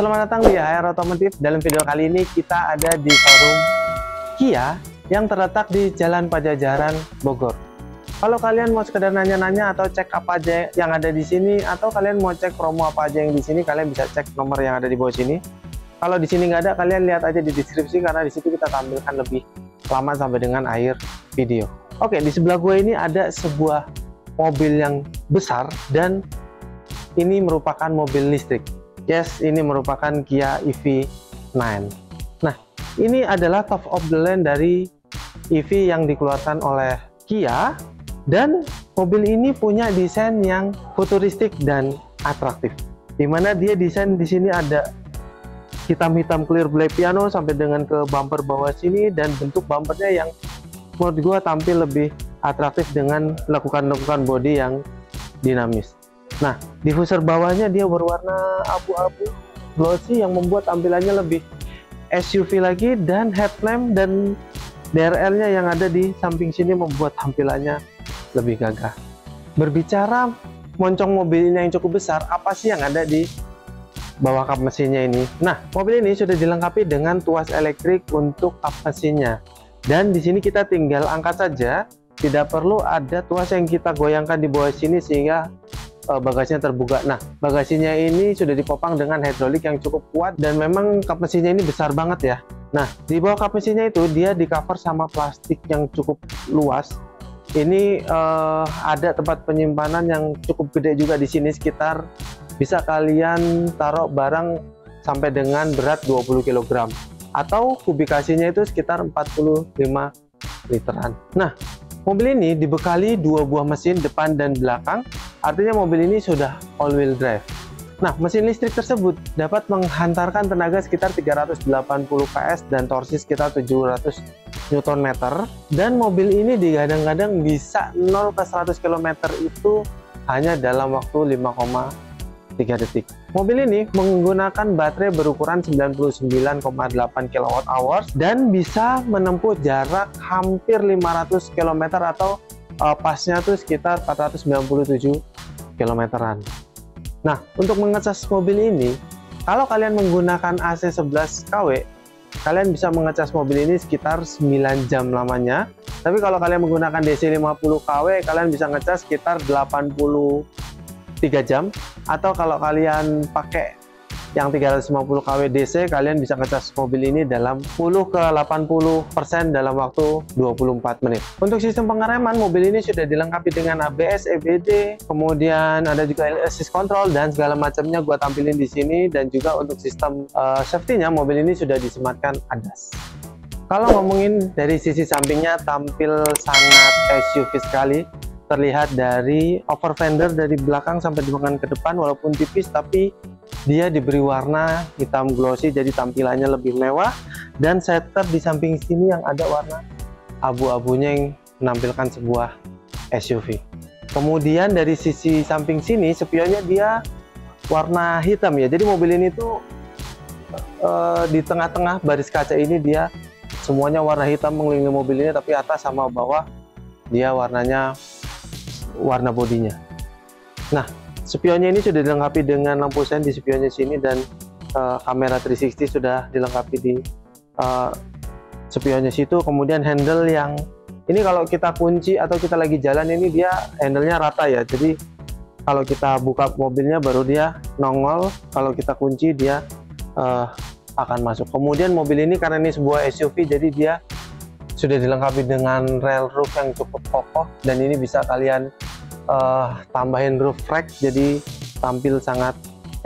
Selamat datang di HR Otomotif. Dalam video kali ini kita ada di showroom Kia yang terletak di Jalan Pajajaran, Bogor. Kalau kalian mau sekedar nanya-nanya atau cek apa aja yang ada di sini, atau kalian mau cek promo apa aja yang di sini, kalian bisa cek nomor yang ada di bawah sini. Kalau di sini nggak ada, kalian lihat aja di deskripsi karena di situ kita tampilkan lebih lama sampai dengan akhir video. Oke, di sebelah gue ini ada sebuah mobil yang besar dan ini merupakan mobil listrik. Yes, ini merupakan Kia EV9. Nah, ini adalah top of the line dari EV yang dikeluarkan oleh Kia, dan mobil ini punya desain yang futuristik dan atraktif. Dimana dia desain di sini ada hitam-hitam clear black piano sampai dengan ke bumper bawah sini, dan bentuk bumpernya yang menurut gua tampil lebih atraktif dengan lekukan-lekukan bodi yang dinamis. Nah, diffuser bawahnya dia berwarna abu-abu glossy yang membuat tampilannya lebih SUV lagi, dan headlamp dan DRL-nya yang ada di samping sini membuat tampilannya lebih gagah. Berbicara moncong mobilnya yang cukup besar, apa sih yang ada di bawah kap mesinnya ini? Nah, mobil ini sudah dilengkapi dengan tuas elektrik untuk kap mesinnya, dan di sini kita tinggal angkat saja, tidak perlu ada tuas yang kita goyangkan di bawah sini sehingga bagasinya terbuka. Nah, bagasinya ini sudah dipopang dengan hidrolik yang cukup kuat, dan memang kap mesinnya ini besar banget ya. Nah, di bawah kap mesinnya itu dia di cover sama plastik yang cukup luas. Ini ada tempat penyimpanan yang cukup gede juga di sini, sekitar bisa kalian taruh barang sampai dengan berat 20 kg atau kubikasinya itu sekitar 45 literan. Nah, mobil ini dibekali dua buah mesin depan dan belakang, artinya mobil ini sudah all-wheel drive. Nah, mesin listrik tersebut dapat menghantarkan tenaga sekitar 380 PS dan torsi sekitar 700 Nm, dan mobil ini digadang-gadang bisa 0 ke 100 km itu hanya dalam waktu 5,3 detik. Mobil ini menggunakan baterai berukuran 99,8 kWh dan bisa menempuh jarak hampir 500 km atau pasnya tuh sekitar 497 km-an. Nah, untuk mengecas mobil ini, kalau kalian menggunakan AC 11 kW, kalian bisa mengecas mobil ini sekitar 9 jam lamanya. Tapi kalau kalian menggunakan DC 50 kW, kalian bisa ngecas sekitar 83 jam. Atau kalau kalian pakai yang 350 kW DC, kalian bisa ngecas mobil ini dalam 10 ke 80% dalam waktu 24 menit. Untuk sistem pengereman, mobil ini sudah dilengkapi dengan ABS, EBD, kemudian ada juga assist control dan segala macamnya gua tampilin di sini. Dan juga untuk sistem safety-nya, mobil ini sudah disematkan ADAS. Kalau ngomongin dari sisi sampingnya, tampil sangat SUV sekali. Terlihat dari over fender dari belakang sampai dengan ke depan, walaupun tipis tapi dia diberi warna hitam glossy jadi tampilannya lebih mewah, dan setter di samping sini yang ada warna abu-abunya yang menampilkan sebuah SUV. Kemudian dari sisi samping sini spionnya dia warna hitam ya, jadi mobil ini tuh di tengah-tengah baris kaca ini dia semuanya warna hitam mengelilingi mobil ini, tapi atas sama bawah dia warnanya warna bodinya. Nah, spionnya ini sudah dilengkapi dengan lampu sen di spionnya sini, dan kamera 360 sudah dilengkapi di spionnya situ. Kemudian handle yang ini kalau kita kunci atau kita lagi jalan ini dia handle-nya rata ya, jadi kalau kita buka mobilnya baru dia nongol, kalau kita kunci dia akan masuk. Kemudian mobil ini karena ini sebuah SUV, jadi dia sudah dilengkapi dengan rail roof yang cukup kokoh, dan ini bisa kalian tambahin roof rack jadi tampil sangat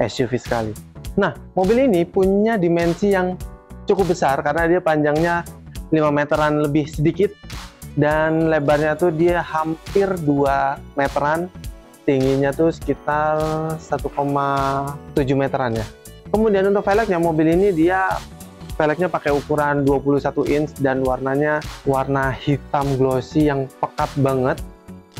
SUV sekali. Nah, mobil ini punya dimensi yang cukup besar karena dia panjangnya 5 meteran lebih sedikit, dan lebarnya tuh dia hampir 2 meteran, tingginya tuh sekitar 1,7 meteran ya. Kemudian untuk velgnya, mobil ini dia velgnya pakai ukuran 21 inch dan warnanya warna hitam glossy yang pekat banget,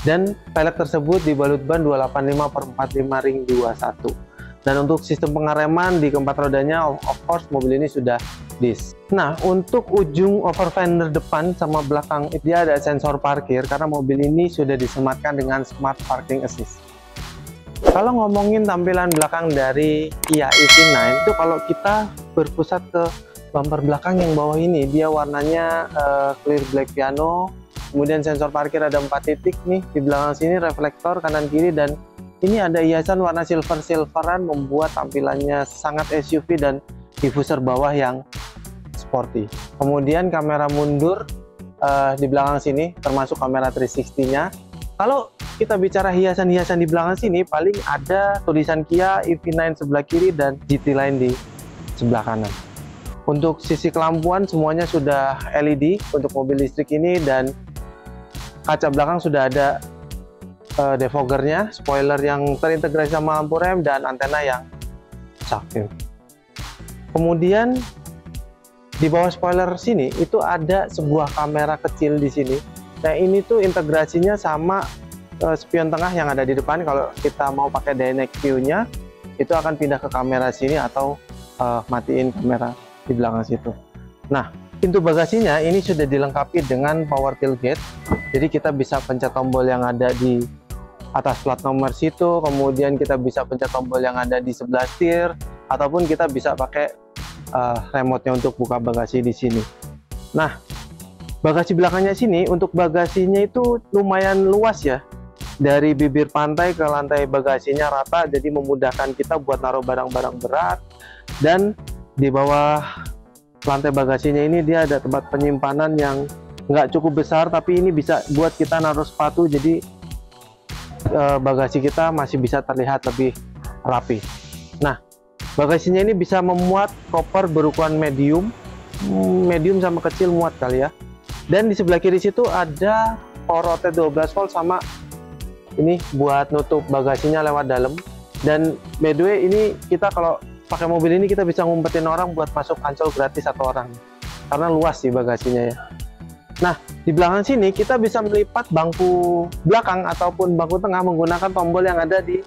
dan velg tersebut dibalut ban 285/45 ring 21. Dan untuk sistem pengereman di keempat rodanya, of course mobil ini sudah disc. Nah, untuk ujung over fender depan sama belakang dia ada sensor parkir karena mobil ini sudah disematkan dengan smart parking assist. Kalau ngomongin tampilan belakang dari Kia EV9 itu, kalau kita berpusat ke bumper belakang yang bawah ini, dia warnanya clear black piano. Kemudian sensor parkir ada 4 titik nih di belakang sini, reflektor kanan kiri, dan ini ada hiasan warna silveran membuat tampilannya sangat SUV dan diffuser bawah yang sporty. Kemudian kamera mundur di belakang sini, termasuk kamera 360-nya. Kalau kita bicara hiasan-hiasan di belakang sini, paling ada tulisan Kia EV9 sebelah kiri dan GT Line di sebelah kanan. Untuk sisi kelampuan semuanya sudah LED untuk mobil listrik ini, dan kaca belakang sudah ada defoggernya, spoiler yang terintegrasi sama lampu rem, dan antena yang shark fin. Kemudian di bawah spoiler sini itu ada sebuah kamera kecil di sini. Nah, ini tuh integrasinya sama spion tengah yang ada di depan. Kalau kita mau pakai dynamic view-nya, itu akan pindah ke kamera sini atau matiin kamera di belakang situ. Nah, pintu bagasinya ini sudah dilengkapi dengan power tailgate. Jadi kita bisa pencet tombol yang ada di atas plat nomor situ, kemudian kita bisa pencet tombol yang ada di sebelah setir, ataupun kita bisa pakai remote-nya untuk buka bagasi di sini. Nah, bagasi belakangnya sini, untuk bagasinya itu lumayan luas ya. Dari bibir pantai ke lantai bagasinya rata, jadi memudahkan kita buat naruh barang-barang berat. Dan di bawah lantai bagasinya ini dia ada tempat penyimpanan yang nggak cukup besar, tapi ini bisa buat kita naruh sepatu, jadi bagasi kita masih bisa terlihat lebih rapi. Nah, bagasinya ini bisa memuat koper berukuran medium sama kecil muat kali ya. Dan di sebelah kiri situ ada power outlet 12 volt sama ini buat nutup bagasinya lewat dalam. Dan by the way, ini kita kalau pakai mobil ini kita bisa ngumpetin orang buat masuk Ancol gratis satu orang, karena luas sih bagasinya ya. Nah, di belakang sini kita bisa melipat bangku belakang ataupun bangku tengah menggunakan tombol yang ada di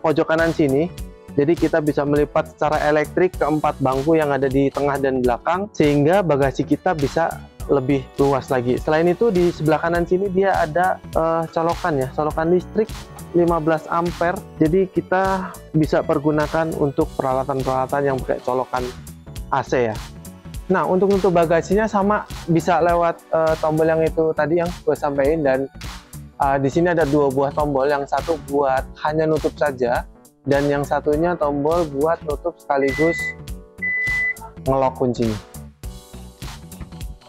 pojok kanan sini. Jadi kita bisa melipat secara elektrik keempat bangku yang ada di tengah dan belakang, sehingga bagasi kita bisa lebih luas lagi. Selain itu di sebelah kanan sini dia ada colokan ya, colokan listrik 15 ampere. Jadi kita bisa pergunakan untuk peralatan-peralatan yang pakai colokan AC ya. Nah, untuk bagasinya sama, bisa lewat tombol yang itu tadi yang gue sampaikan. Dan di sini ada 2 buah tombol, yang satu buat hanya nutup saja, dan yang satunya tombol buat nutup sekaligus ngelok kuncinya.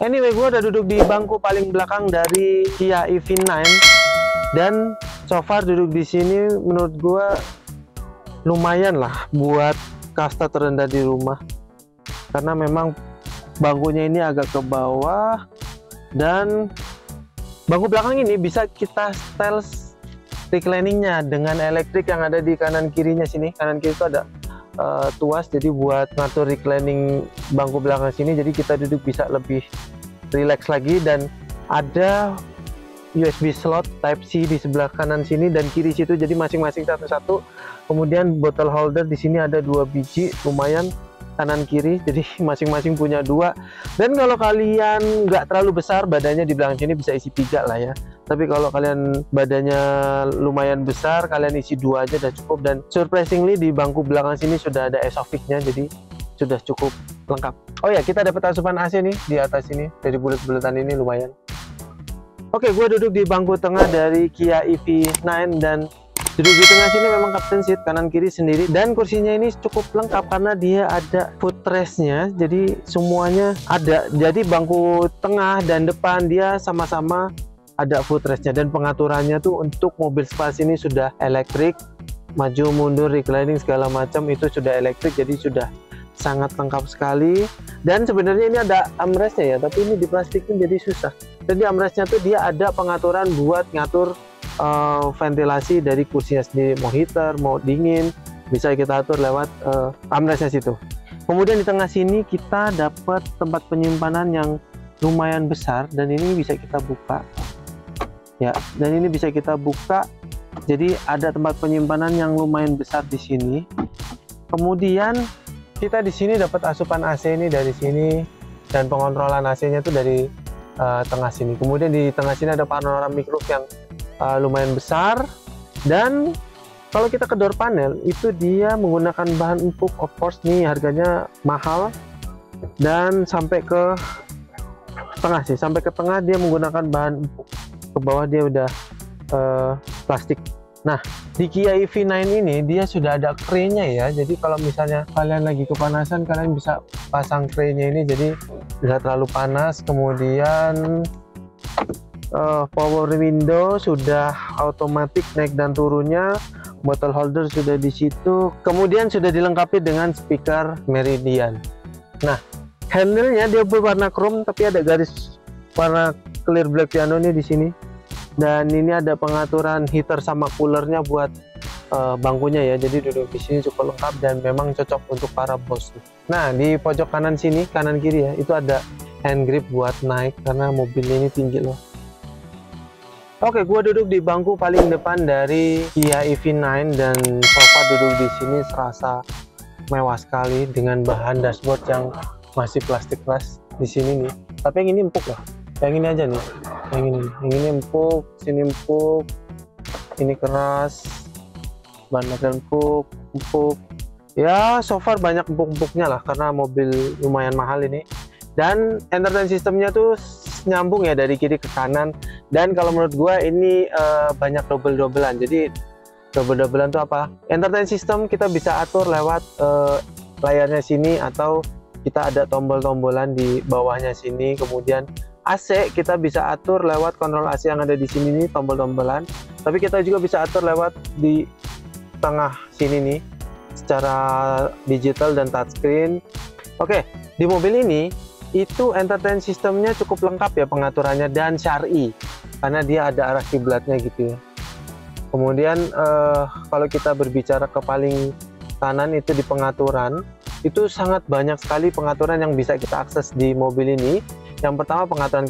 Anyway, gue udah duduk di bangku paling belakang dari Kia EV9, dan so far duduk di sini menurut gue lumayan lah buat kasta terendah di rumah, karena memang bangkunya ini agak ke bawah, dan bangku belakang ini bisa kita setel recliningnya dengan elektrik yang ada di kanan kirinya sini. Kanan kiri itu ada tuas, jadi buat ngatur reclining bangku belakang sini, jadi kita duduk bisa lebih relax lagi. Dan ada USB slot Type C di sebelah kanan sini dan kiri situ, jadi masing-masing satu-satu. Kemudian bottle holder di sini ada 2 biji, lumayan kanan kiri, jadi masing-masing punya 2. Dan kalau kalian nggak terlalu besar badannya, di belakang sini bisa isi 3 lah ya. Tapi kalau kalian badannya lumayan besar, kalian isi 2 aja udah cukup. Dan surprisingly di bangku belakang sini sudah ada Exovic-nya, jadi sudah cukup lengkap. Oh ya, kita dapat asupan AC nih di atas ini, dari bulet-buletan ini lumayan. Oke, gue duduk di bangku tengah dari Kia EV9, dan duduk di tengah sini memang captain seat, kanan kiri sendiri. Dan kursinya ini cukup lengkap karena dia ada footrest-nya, jadi semuanya ada. Jadi bangku tengah dan depan dia sama-sama ada footrest-nya, dan pengaturannya tuh untuk mobil Spas ini sudah elektrik, maju mundur reclining segala macam itu sudah elektrik, jadi sudah sangat lengkap sekali. Dan sebenarnya ini ada armrest-nya ya, tapi ini diplastikin jadi susah. Jadi armrest-nya tuh dia ada pengaturan buat ngatur ventilasi dari kursinya sendiri, mau heater mau dingin bisa kita atur lewat armrest-nya situ. Kemudian di tengah sini kita dapat tempat penyimpanan yang lumayan besar, dan ini bisa kita buka ya, dan ini bisa kita buka, jadi ada tempat penyimpanan yang lumayan besar di sini. Kemudian kita di sini dapat asupan AC ini dari sini, dan pengontrolan AC-nya itu dari tengah sini. Kemudian di tengah sini ada panoramic roof yang lumayan besar, dan Kalau kita ke door panel, itu dia menggunakan bahan empuk, of course nih harganya mahal, dan sampai ke tengah sih, sampai ke tengah dia menggunakan bahan empuk, ke bawah dia udah plastik. Nah, di Kia EV9 ini dia sudah ada krennya ya, jadi kalau misalnya kalian lagi kepanasan, kalian bisa pasang krennya ini, jadi tidak terlalu panas. Kemudian power window sudah otomatis naik dan turunnya, bottle holder sudah di situ, kemudian sudah dilengkapi dengan speaker Meridian. Nah, handle-nya dia berwarna chrome tapi ada garis warna clear black piano nih di sini. Dan ini ada pengaturan heater sama coolernya buat bangkunya ya, jadi duduk di sini cukup lengkap dan memang cocok untuk para bos. Nah, di pojok kanan sini, kanan kiri ya, itu ada hand grip buat naik karena mobil ini tinggi loh. Oke, gua duduk di bangku paling depan dari Kia EV9 dan sofa duduk di sini serasa mewah sekali dengan bahan dashboard yang masih plastik keras di sini nih. Tapi yang ini empuk loh. Yang ini aja nih. Yang ini empuk, sini empuk, ini keras, ban empuk. Ya, so far banyak empuk-empuknya lah karena mobil lumayan mahal ini. Dan entertainment sistemnya tuh nyambung ya dari kiri ke kanan. Dan kalau menurut gua ini banyak double-doublean. Jadi double-doublean tuh apa? Entertainment system kita bisa atur lewat layarnya sini, atau kita ada tombol-tombolan di bawahnya sini. Kemudian AC kita bisa atur lewat kontrol AC yang ada di sini nih, tombol-tombolan. Tapi kita juga bisa atur lewat di tengah sini nih, secara digital dan touchscreen. Oke, di mobil ini itu entertainment sistemnya cukup lengkap ya pengaturannya, dan syar'i karena dia ada arah kiblatnya gitu ya. Kemudian kalau kita berbicara ke paling kanan itu di pengaturan, itu sangat banyak sekali pengaturan yang bisa kita akses di mobil ini. Yang pertama pengaturan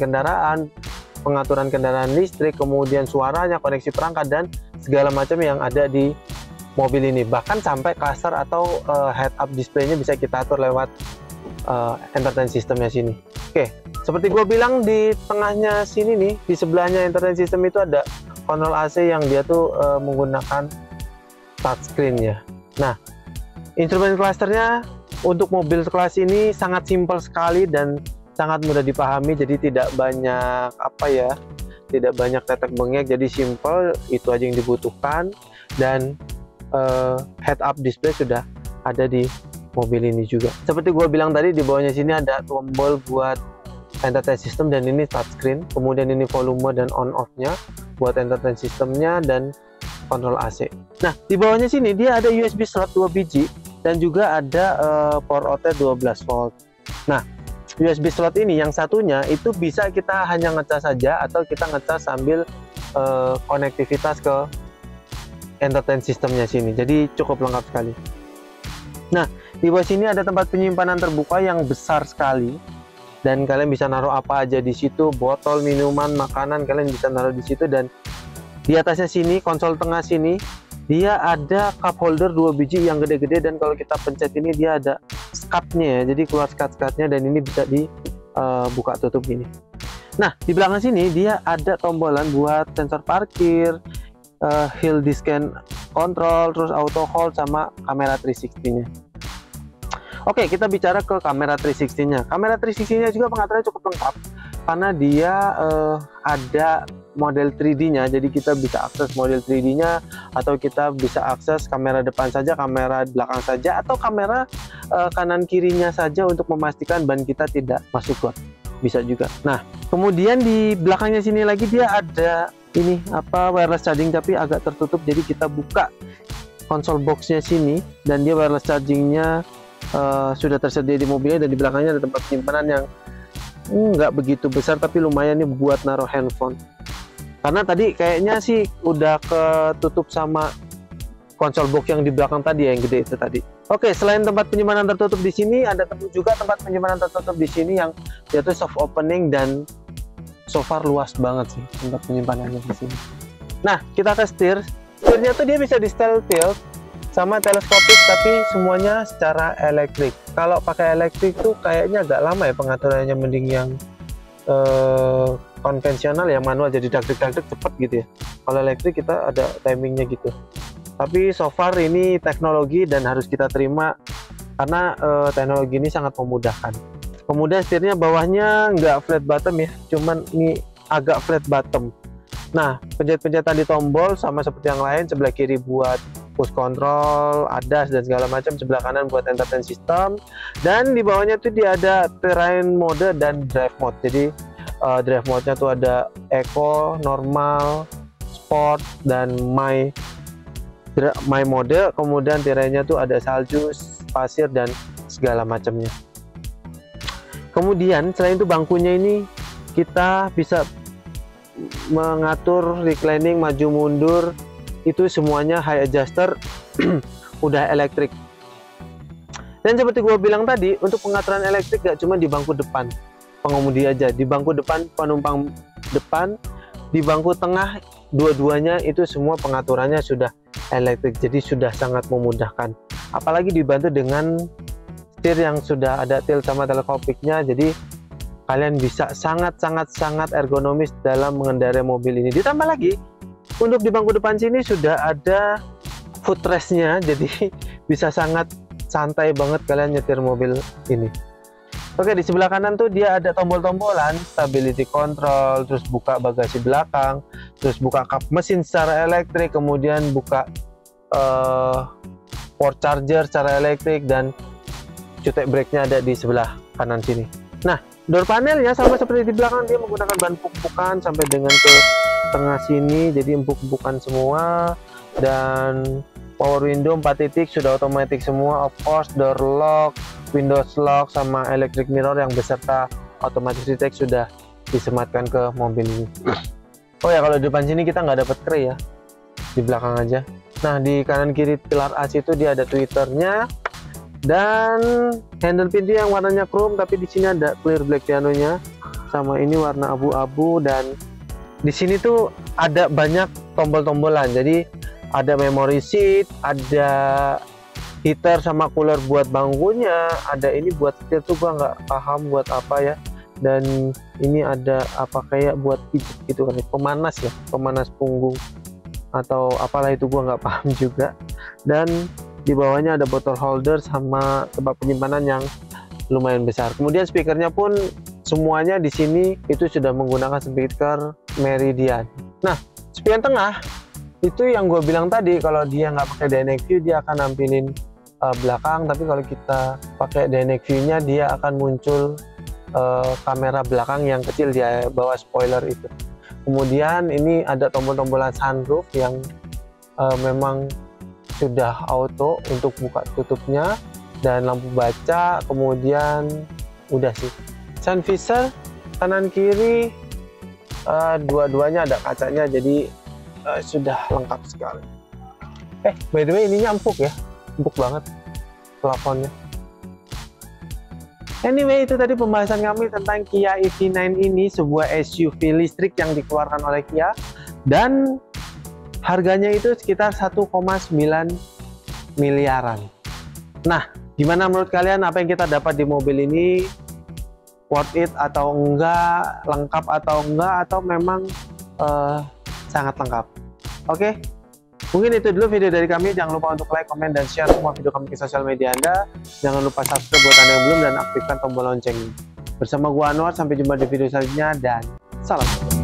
kendaraan listrik, kemudian suaranya, koneksi perangkat, dan segala macam yang ada di mobil ini. Bahkan sampai cluster atau head up display-nya bisa kita atur lewat entertainment systemnya sini. Oke, seperti gue bilang di tengahnya sini nih, di sebelahnya entertainment system itu ada kontrol AC yang dia tuh menggunakan touchscreen ya. Nah, instrumen clusternya untuk mobil kelas ini sangat simpel sekali dan sangat mudah dipahami, jadi tidak banyak tidak banyak tetek bengek, jadi simple, itu aja yang dibutuhkan. Dan head up display sudah ada di mobil ini juga. Seperti gue bilang tadi, di bawahnya sini ada tombol buat entertainment system dan ini touchscreen. Kemudian ini volume dan on off nya buat entertainment systemnya dan kontrol AC. Nah, di bawahnya sini dia ada USB slot 2 biji dan juga ada power outlet 12 volt. Nah, USB slot ini yang satunya itu bisa kita hanya ngecas saja, atau kita ngecas sambil konektivitas ke entertainment systemnya sini. Jadi cukup lengkap sekali. Nah, di bawah sini ada tempat penyimpanan terbuka yang besar sekali, dan kalian bisa naruh apa aja di situ, botol minuman, makanan kalian bisa naruh di situ. Dan di atasnya sini, konsol tengah sini, dia ada cup holder 2 biji yang gede-gede, dan kalau kita pencet ini dia ada skatnya ya, jadi keluar skat-skatnya, dan ini bisa dibuka tutup gini. Nah, di belakang sini dia ada tombolan buat sensor parkir, hill descent control, terus auto hold, sama kamera 360 nya. Oke, kita bicara ke kamera 360 nya. Kamera 360 nya juga pengaturannya cukup lengkap karena dia ada model 3D nya, jadi kita bisa akses model 3D nya, atau kita bisa akses kamera depan saja, kamera belakang saja, atau kamera kanan kirinya saja untuk memastikan ban kita tidak masuk got, bisa juga. Nah, kemudian di belakangnya sini lagi dia ada ini wireless charging, tapi agak tertutup, jadi kita buka konsol boxnya sini dan dia wireless chargingnya sudah tersedia di mobilnya. Dan di belakangnya ada tempat penyimpanan yang nggak begitu besar tapi lumayan nih buat naruh handphone, karena tadi kayaknya sih udah ketutup sama konsol box yang di belakang tadi yang gede itu tadi. Oke, selain tempat penyimpanan tertutup di sini, ada juga tempat penyimpanan tertutup di sini yang yaitu soft opening, dan so far luas banget sih tempat penyimpanannya di sini. Nah, kita ke setirnya tuh dia bisa di setel tilt sama teleskopik, tapi semuanya secara elektrik. Kalau pakai elektrik tuh kayaknya agak lama ya pengaturannya, mending yang konvensional, yang manual, jadi dagdek cepet gitu ya. Kalau elektrik kita ada timingnya gitu. Tapi so far ini teknologi dan harus kita terima karena teknologi ini sangat memudahkan. Kemudian setirnya bawahnya nggak flat bottom ya, cuman ini agak flat bottom. Nah, pencet-pencetan di tombol sama seperti yang lain, sebelah kiri buat push control, ADAS dan segala macam, sebelah kanan buat entertainment system, dan di bawahnya tuh dia ada terrain mode dan drive mode. Jadi drive mode-nya tuh ada eco, normal, sport, dan my mode. Kemudian terrainnya tuh ada salju, pasir, dan segala macamnya. Kemudian selain itu bangkunya ini kita bisa mengatur reclining, maju mundur, itu semuanya high adjuster. Udah elektrik. Dan seperti gua bilang tadi, untuk pengaturan elektrik gak cuma di bangku depan pengemudi aja, di bangku depan penumpang depan, di bangku tengah, dua-duanya itu semua pengaturannya sudah elektrik. Jadi sudah sangat memudahkan, apalagi dibantu dengan setir yang sudah ada tilt sama teleskopiknya. Jadi kalian bisa sangat ergonomis dalam mengendarai mobil ini. Ditambah lagi untuk di bangku depan sini sudah ada footrest-nya, jadi bisa sangat santai banget kalian nyetir mobil ini. Oke, di sebelah kanan tuh dia ada tombol-tombolan, stability control, terus buka bagasi belakang, terus buka kap mesin secara elektrik, kemudian buka port charger secara elektrik, dan cutek brake-nya ada di sebelah kanan sini. Nah, door panelnya sama seperti di belakang, dia menggunakan bahan empuk-empukan sampai dengan ke tengah sini, jadi empuk-empukan semua. Dan power window 4 titik sudah otomatis semua, of course door lock, windows lock, sama electric mirror yang beserta automatic detect sudah disematkan ke mobil ini. Oh ya, kalau di depan sini kita nggak dapat kray ya, di belakang aja. Nah, di kanan kiri pilar as itu dia ada tweeternya, dan handle pintu yang warnanya chrome, tapi di sini ada clear black pianonya, sama ini warna abu-abu. Dan di sini tuh ada banyak tombol-tombolan, jadi ada memory seat, ada heater sama cooler buat bangkunya, ada ini buat setir tuh gua nggak paham buat apa ya, dan ini ada apa kayak buat gitu kan, pemanas ya, pemanas punggung atau apalah itu, gua nggak paham juga. Dan di bawahnya ada bottle holder sama tempat penyimpanan yang lumayan besar. Kemudian speakernya pun semuanya di sini itu sudah menggunakan speaker Meridian. Nah, spion tengah itu yang gue bilang tadi, kalau dia nggak pakai dynamic view dia akan nampilin belakang, tapi kalau kita pakai dynamic view-nya dia akan muncul kamera belakang yang kecil di bawah spoiler itu. Kemudian ini ada tombol-tombolan sunroof yang memang sudah auto untuk buka tutupnya, dan lampu baca. Kemudian udah sih, sun visor kanan kiri dua-duanya ada kacanya, jadi sudah lengkap sekali. By the way, ininya empuk ya, empuk banget plafonnya. Anyway, itu tadi pembahasan kami tentang Kia EV9 ini, sebuah SUV listrik yang dikeluarkan oleh Kia, dan harganya itu sekitar 1,9 miliaran. Nah, gimana menurut kalian, apa yang kita dapat di mobil ini? Worth it atau enggak? Lengkap atau enggak? Atau memang sangat lengkap? Oke, mungkin itu dulu video dari kami. Jangan lupa untuk like, comment, dan share semua video kami ke sosial media Anda. Jangan lupa subscribe buat Anda yang belum, dan aktifkan tombol lonceng. Bersama gua Anwar, sampai jumpa di video selanjutnya, dan salam.